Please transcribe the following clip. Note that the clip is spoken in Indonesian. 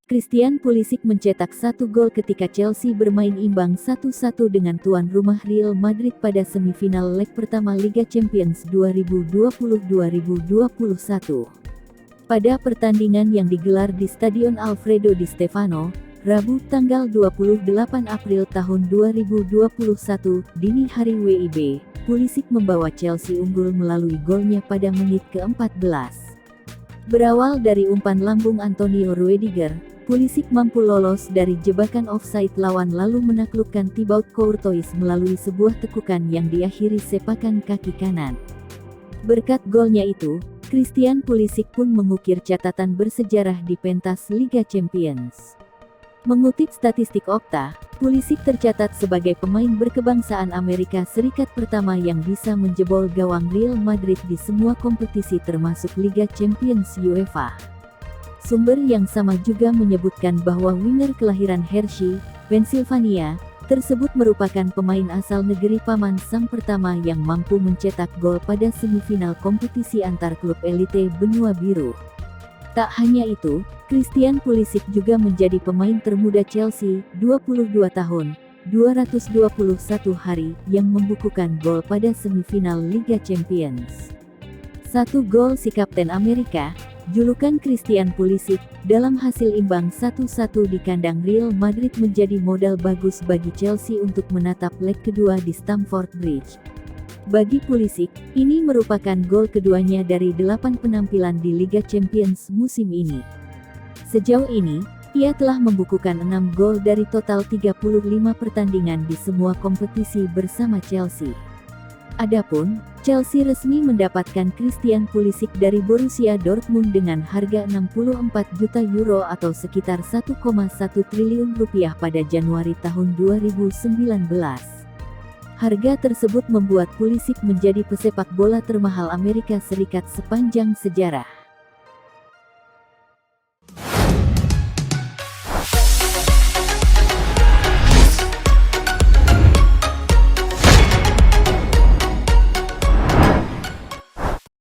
Christian Pulisic mencetak 1 gol ketika Chelsea bermain imbang 1-1 dengan tuan rumah Real Madrid pada semifinal leg pertama Liga Champions 2020-2021. Pada pertandingan yang digelar di Stadion Alfredo Di Stefano, Rabu tanggal 28 April tahun 2021, dini hari WIB, Pulisic membawa Chelsea unggul melalui golnya pada menit ke-14. Berawal dari umpan lambung Antonio Rudiger, Pulisic mampu lolos dari jebakan offside lawan lalu menaklukkan Thibaut Courtois melalui sebuah tekukan yang diakhiri sepakan kaki kanan. Berkat golnya itu, Christian Pulisic pun mengukir catatan bersejarah di pentas Liga Champions. Mengutip statistik Opta, Pulisic tercatat sebagai pemain berkebangsaan Amerika Serikat pertama yang bisa menjebol gawang Real Madrid di semua kompetisi termasuk Liga Champions UEFA. Sumber yang sama juga menyebutkan bahwa winger kelahiran Hershey, Pennsylvania, tersebut merupakan pemain asal negeri paman sang pertama yang mampu mencetak gol pada semifinal kompetisi antar klub elite benua biru. Tak hanya itu, Christian Pulisic juga menjadi pemain termuda Chelsea, 22 tahun, 221 hari, yang membukukan gol pada semifinal Liga Champions. 1 gol si Kapten Amerika, julukan Christian Pulisic, dalam hasil imbang 1-1 di kandang Real Madrid menjadi modal bagus bagi Chelsea untuk menatap leg kedua di Stamford Bridge. Bagi Pulisic, ini merupakan gol keduanya dari 8 penampilan di Liga Champions musim ini. Sejauh ini, ia telah membukukan 6 gol dari total 35 pertandingan di semua kompetisi bersama Chelsea. Adapun, Chelsea resmi mendapatkan Christian Pulisic dari Borussia Dortmund dengan harga 64 juta euro atau sekitar 1,1 triliun rupiah pada Januari tahun 2019. Harga tersebut membuat Pulisic menjadi pesepak bola termahal Amerika Serikat sepanjang sejarah.